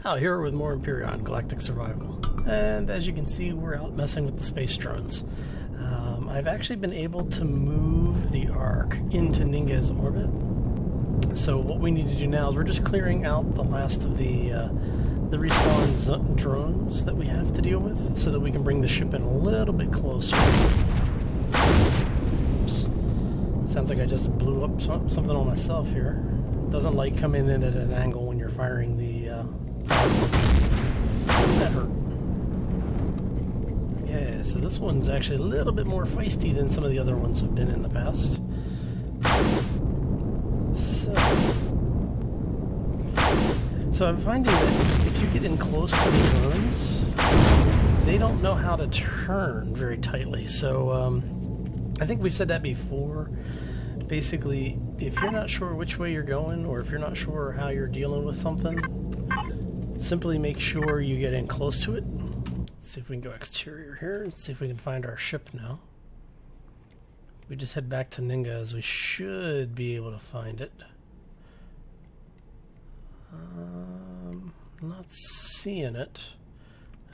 Hal here with more Empyrion Galactic Survival. And as you can see, we're out messing with the space drones. I've actually been able to move the Ark into Ninga's orbit. So what we need to do now is we're just clearing out the last of the respawn drones that we have to deal with, so that we can bring the ship in a little bit closer. Oops. Sounds like I just blew up something on myself here. It doesn't like coming in at an angle when you're firing the plasma. That hurt. Okay, so this one's actually a little bit more feisty than some of the other ones have been in the past. So I'm finding that if you get in close to the drones, they don't know how to turn very tightly. So I think we've said that before. Basically, if you're not sure which way you're going, or if you're not sure how you're dealing with something, simply make sure you get in close to it. Let's see if we can go exterior here and see if we can find our ship now. We just head back to Ninga, as we should be able to find it. Not seeing it.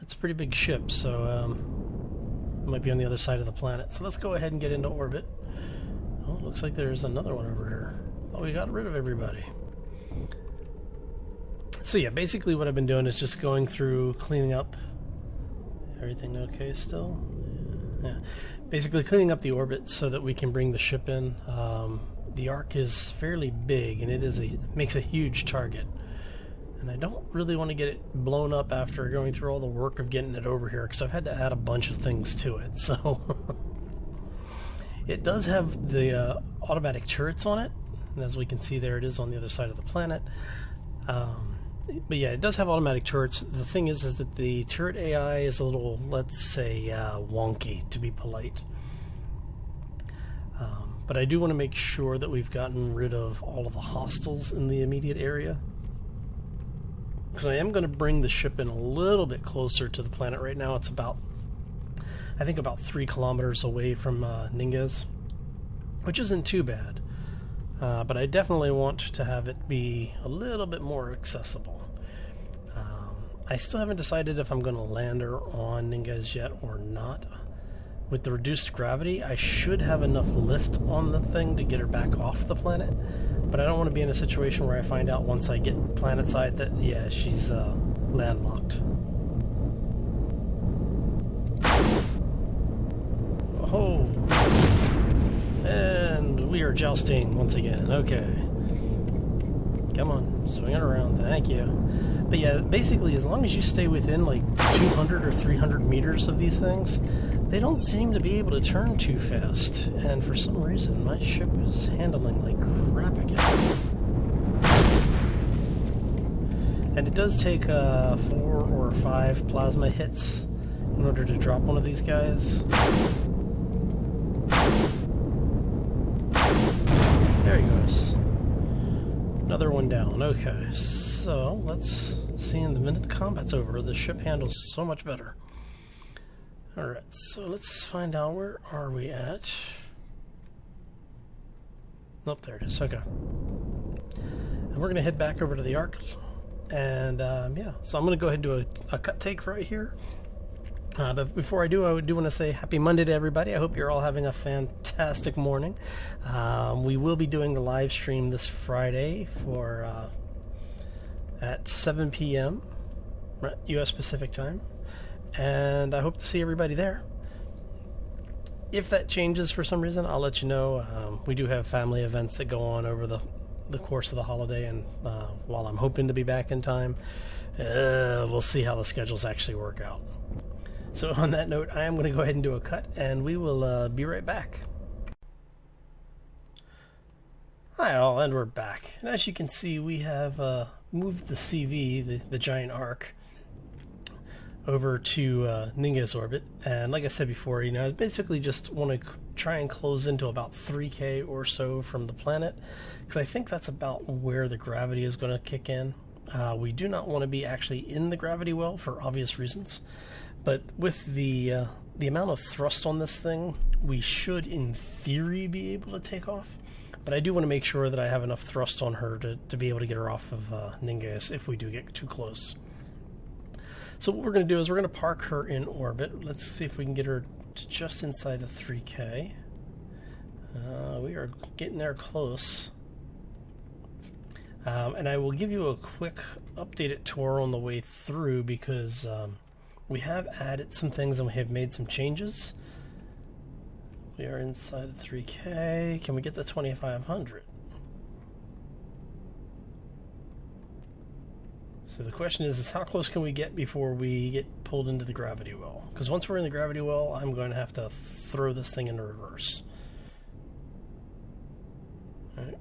It's a pretty big ship, so it might be on the other side of the planet. So let's go ahead and get into orbit. Oh, it looks like there's another one over here. Oh, we got rid of everybody. So yeah, basically what I've been doing is just going through, cleaning up. Everything okay still? Yeah. Basically cleaning up the orbit so that we can bring the ship in. The Ark is fairly big, and it makes a huge target. And I don't really want to get it blown up after going through all the work of getting it over here, because I've had to add a bunch of things to it. So it does have the automatic turrets on it, and as we can see there, it is on the other side of the planet. But yeah, it does have automatic turrets. The thing is that the turret AI is a little, let's say, wonky, to be polite. But I do want to make sure that we've gotten rid of all of the hostiles in the immediate area, because I am going to bring the ship in a little bit closer to the planet. Right now it's about, I think, about 3 kilometers away from Ninga's, which isn't too bad. But I definitely want to have it be a little bit more accessible. I still haven't decided if I'm going to land her on Ninga's yet or not. With the reduced gravity, I should have enough lift on the thing to get her back off the planet. But I don't want to be in a situation where I find out once I get planetside that, yeah, she's landlocked. Oh! And we are jousting once again. Okay. Come on, swing it around. Thank you. But yeah, basically, as long as you stay within like 200 or 300 meters of these things, they don't seem to be able to turn too fast. And for some reason, my ship is handling like crap again. And it does take 4 or 5 plasma hits in order to drop one of these guys. There he goes. Another one down. Okay, so let's see in the minute the combat's over. The ship handles so much better. Alright, so let's find out, where are we at? Nope, there it is. Okay. And we're going to head back over to the Ark. And yeah, so I'm going to go ahead and do a cut take right here. But before I do want to say happy Monday to everybody. I hope you're all having a fantastic morning. We will be doing the live stream this Friday for at 7 p.m. U.S. Pacific time, and I hope to see everybody there. If that changes for some reason, I'll let you know. We do have family events that go on over the course of the holiday, and while I'm hoping to be back in time, we'll see how the schedules actually work out. So on that note, I am going to go ahead and do a cut, and we will be right back. Hi all, and we're back. And as you can see, we have moved the CV, the giant Ark, over to Ninga's orbit. And like I said before, you know, I basically just want to try and close into about 3K or so from the planet, because I think that's about where the gravity is going to kick in. We do not want to be actually in the gravity well for obvious reasons. But with the amount of thrust on this thing, we should, in theory, be able to take off. But I do want to make sure that I have enough thrust on her to be able to get her off of Ningas if we do get too close. So what we're going to do is we're going to park her in orbit. Let's see if we can get her to just inside of 3K. We are getting there close. And I will give you a quick updated tour on the way through because we have added some things and we have made some changes. We are inside of 3K. Can we get to 2500? So the question is how close can we get before we get pulled into the gravity well? Because once we're in the gravity well, I'm going to have to throw this thing into reverse. All right.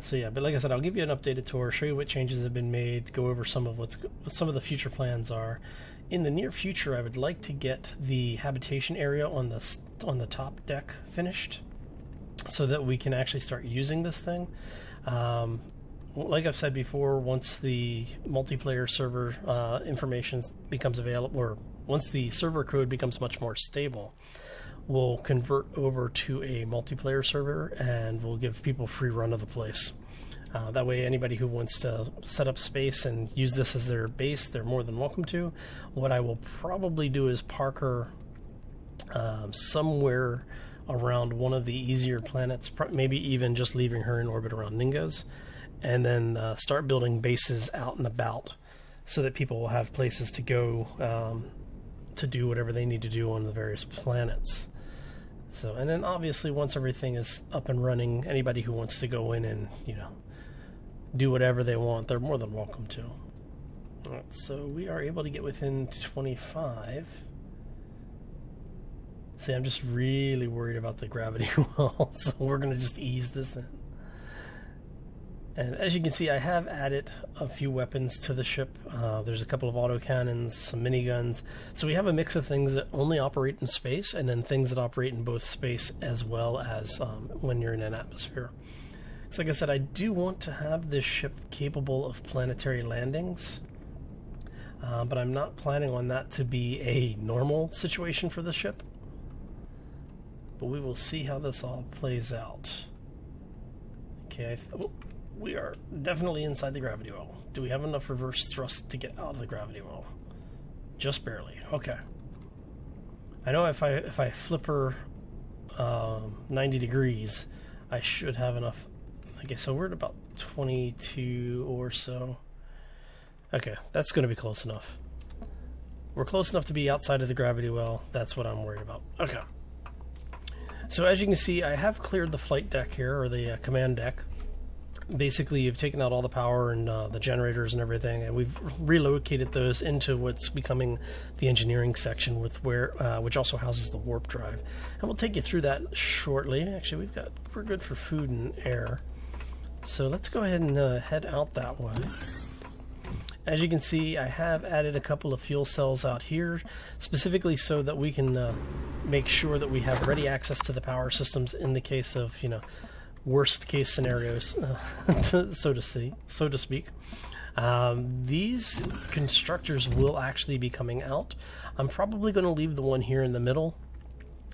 So yeah, but like I said, I'll give you an updated tour, show you what changes have been made, go over some of what some of the future plans are. In the near future, I would like to get the habitation area on the top deck finished, so that we can actually start using this thing. Like I've said before, once the multiplayer server information becomes available, or once the server code becomes much more stable, we'll convert over to a multiplayer server and we'll give people free run of the place. That way anybody who wants to set up space and use this as their base, they're more than welcome to. What I will probably do is park her somewhere around one of the easier planets, maybe even just leaving her in orbit around Ningas, and then start building bases out and about so that people will have places to go to do whatever they need to do on the various planets. So, and then obviously once everything is up and running, anybody who wants to go in and, do whatever they want, they're more than welcome to. All right, so we are able to get within 25. See, I'm just really worried about the gravity well, so we're going to just ease this in. And as you can see, I have added a few weapons to the ship. There's a couple of autocannons, some miniguns. So we have a mix of things that only operate in space, and then things that operate in both space as well as when you're in an atmosphere. So like I said, I do want to have this ship capable of planetary landings, but I'm not planning on that to be a normal situation for the ship. But we will see how this all plays out. Okay, we are definitely inside the gravity well. Do we have enough reverse thrust to get out of the gravity well? Just barely. Okay. I know if I flip her 90 degrees, I should have enough. Okay, so we're at about 22 or so. Okay, that's going to be close enough. We're close enough to be outside of the gravity well. That's what I'm worried about. Okay. So as you can see, I have cleared the flight deck here, or the command deck. Basically, you've taken out all the power and the generators and everything, and we've relocated those into what's becoming the engineering section, with which also houses the warp drive. And we'll take you through that shortly. Actually, we're good for food and air, so let's go ahead and head out that way. As you can see, I have added a couple of fuel cells out here, specifically so that we can make sure that we have ready access to the power systems in the case of, worst case scenarios, so to speak. These constructors will actually be coming out. I'm probably going to leave the one here in the middle,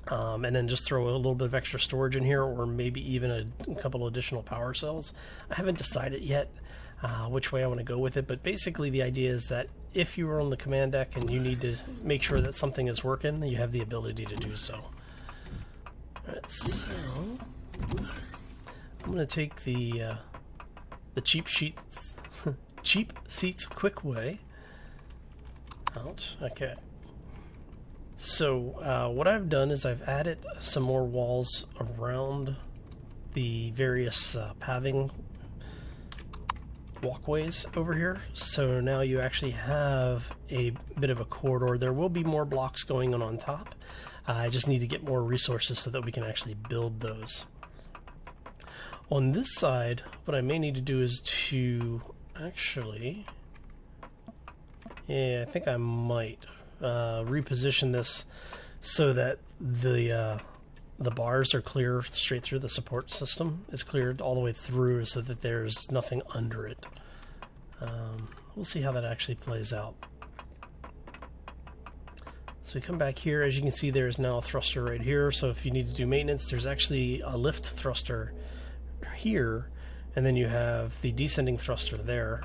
and then just throw a little bit of extra storage in here, or maybe even a couple additional power cells. I haven't decided yet which way I want to go with it, but basically the idea is that if you are on the command deck and you need to make sure that something is working, you have the ability to do so. Alright, so I'm going to take the cheap seats quick way out. Okay. So what I've done is I've added some more walls around the various pathing walkways over here. So now you actually have a bit of a corridor. There will be more blocks going on top. I just need to get more resources so that we can actually build those. On this side, what I may need to do is to actually, I think I might reposition this so that the bars are clear straight through the support system. It's cleared all the way through so that there's nothing under it. We'll see how that actually plays out. So we come back here. As you can see, there's now a thruster right here. So if you need to do maintenance, there's actually a lift thruster here, and then you have the descending thruster there.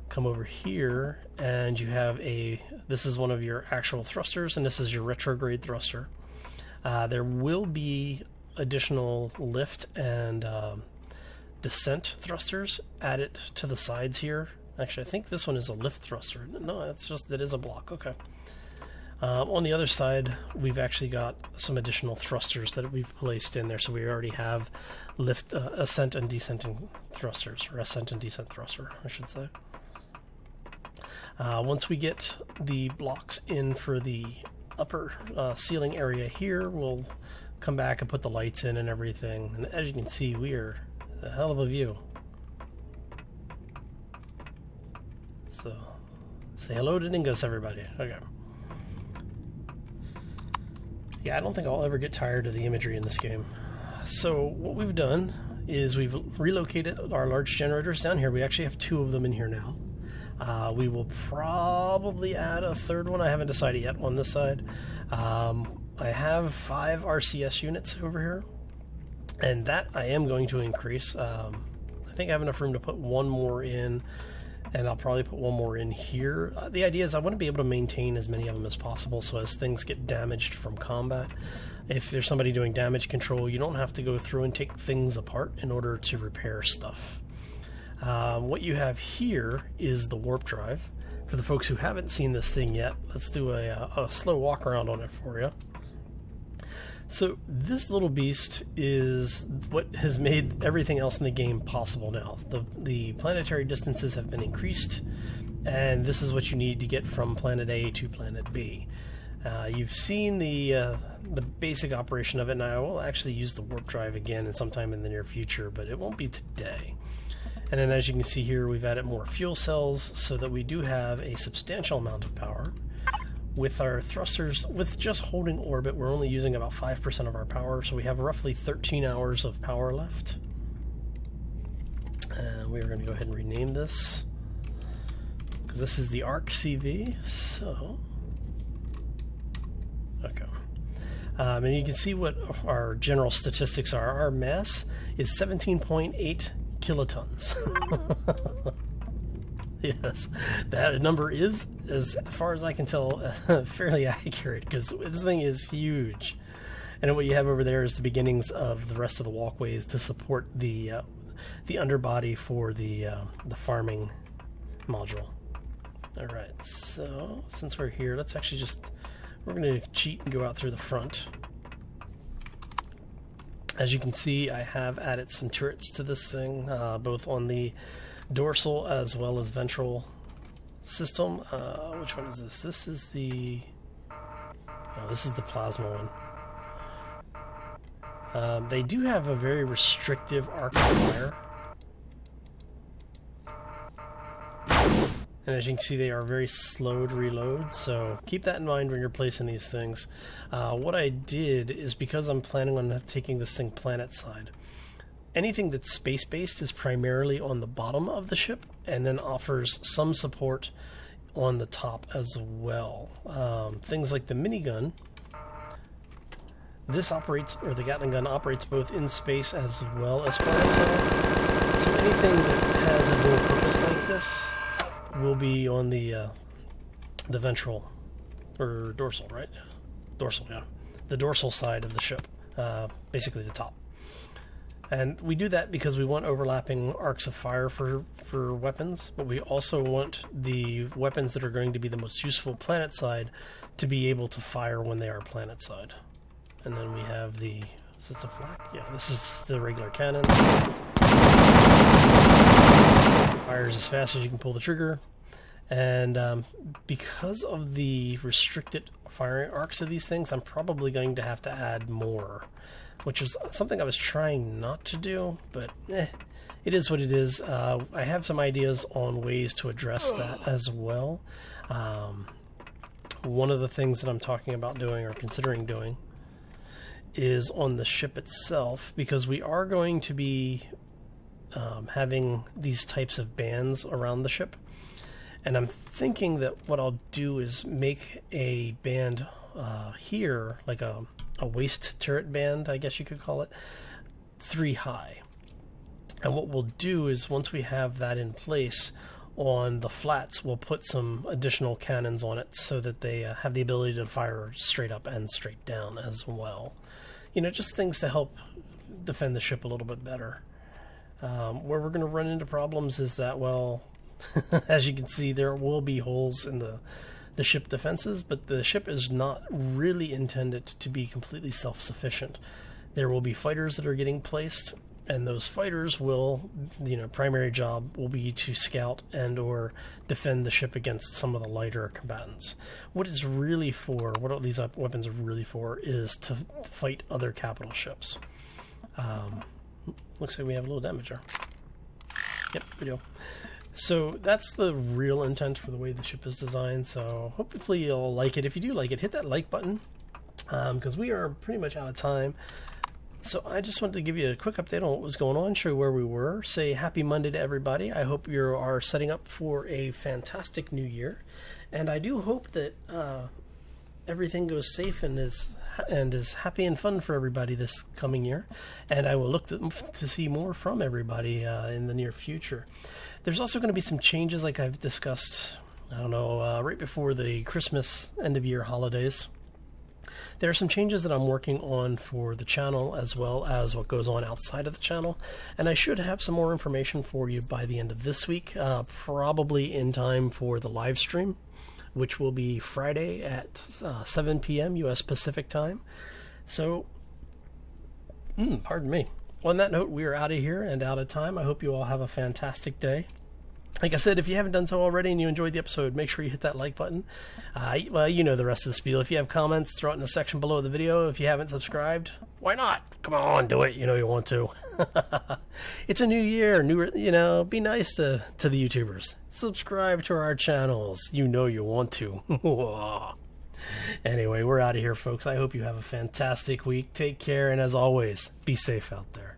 Come over here, and you have this is one of your actual thrusters, and this is your retrograde thruster. There will be additional lift and descent thrusters added to the sides here. Actually, I think this one is a lift thruster. No, it is a block. Okay. On the other side, we've actually got some additional thrusters that we've placed in there, so we already have lift, ascent and descending thrusters, or ascent and descent thruster, I should say. Once we get the blocks in for the upper ceiling area here, we'll come back and put the lights in and everything. And as you can see, we are a hell of a view. So, say hello to Dingus, everybody. Okay. Yeah, I don't think I'll ever get tired of the imagery in this game. So what we've done is we've relocated our large generators down here. We actually have 2 of them in here now. We will probably add a 3rd one. I haven't decided yet on this side. I have 5 RCS units over here, and that I am going to increase. I think I have enough room to put 1 more in, and I'll probably put 1 more in here. The idea is I want to be able to maintain as many of them as possible, so as things get damaged from combat, if there's somebody doing damage control, you don't have to go through and take things apart in order to repair stuff. What you have here is the warp drive. For the folks who haven't seen this thing yet, let's do a slow walk around on it for you. So this little beast is what has made everything else in the game possible now. The planetary distances have been increased, and this is what you need to get from planet A to planet B. You've seen the basic operation of it, and I will actually use the warp drive again sometime in the near future, but it won't be today. And then as you can see here, we've added more fuel cells so that we do have a substantial amount of power. With our thrusters, with just holding orbit, we're only using about 5% of our power, so we have roughly 13 hours of power left. And we're going to go ahead and rename this, because this is the ARC CV, so... Okay. And you can see what our general statistics are. Our mass is 17.8 kilotons. Yes, that number is, as far as I can tell, fairly accurate, because this thing is huge. And what you have over there is the beginnings of the rest of the walkways to support the underbody for the farming module. All right, so since we're here, let's actually we're going to cheat and go out through the front. As you can see, I have added some turrets to this thing, both on the dorsal as well as ventral system. Which one is this? This is the plasma one. They do have a very restrictive arc of fire, and as you can see, they are very slow to reload, so keep that in mind when you're placing these things. What I did is, because I'm planning on taking this thing planet side, anything that's space-based is primarily on the bottom of the ship, and then offers some support on the top as well. Things like the minigun, this operates, or the Gatling gun operates both in space as well as planet side. So anything that has a dual purpose like this will be on the ventral, or dorsal, right? Dorsal, yeah. The dorsal side of the ship, basically the top. And we do that because we want overlapping arcs of fire for weapons, but we also want the weapons that are going to be the most useful planet side to be able to fire when they are planet side. And then we have is this a flak? Yeah, this is the regular cannon. Fires as fast as you can pull the trigger. And because of the restricted firing arcs of these things, I'm probably going to have to add more, which is something I was trying not to do, but it is what it is. I have some ideas on ways to address that as well. One of the things that I'm talking about doing, or considering doing, is on the ship itself, because we are going to be having these types of bands around the ship. And I'm thinking that what I'll do is make a band here, like a waist turret band, I guess you could call it, 3 high. And what we'll do is once we have that in place, on the flats we'll put some additional cannons on it so that they have the ability to fire straight up and straight down as well. You know, just things to help defend the ship a little bit better. Where we're going to run into problems is that, well, as you can see, there will be holes in the ship defenses, but the ship is not really intended to be completely self-sufficient. There will be fighters that are getting placed, and those fighters will, you know, primary job will be to scout and or defend the ship against some of the lighter combatants. What it's really for, what all these weapons are really for, is to fight other capital ships. Looks like we have a little damage there. Yep, we do. So that's the real intent for the way the ship is designed, so hopefully you'll like it. If you do like it, hit that like button, because we are pretty much out of time. So I just wanted to give you a quick update on what was going on, show you where we were, say happy Monday to everybody. I hope you are setting up for a fantastic new year, and I do hope that everything goes safe and is happy and fun for everybody this coming year, and I will look to see more from everybody in the near future. There's also going to be some changes, like I've discussed, I don't know, right before the Christmas end-of-year holidays. There are some changes that I'm working on for the channel as well as what goes on outside of the channel, and I should have some more information for you by the end of this week, probably in time for the live stream, which will be Friday at 7 p.m. U.S. Pacific time. So, pardon me. On that note, we are out of here and out of time. I hope you all have a fantastic day. Like I said, if you haven't done so already and you enjoyed the episode, make sure you hit that like button. Well, you know the rest of the spiel. If you have comments, throw it in the section below the video. If you haven't subscribed, why not? Come on, do it. You know you want to. It's a new year. Be nice to the YouTubers. Subscribe to our channels. You know you want to. Anyway, we're out of here, folks. I hope you have a fantastic week. Take care, and as always, be safe out there.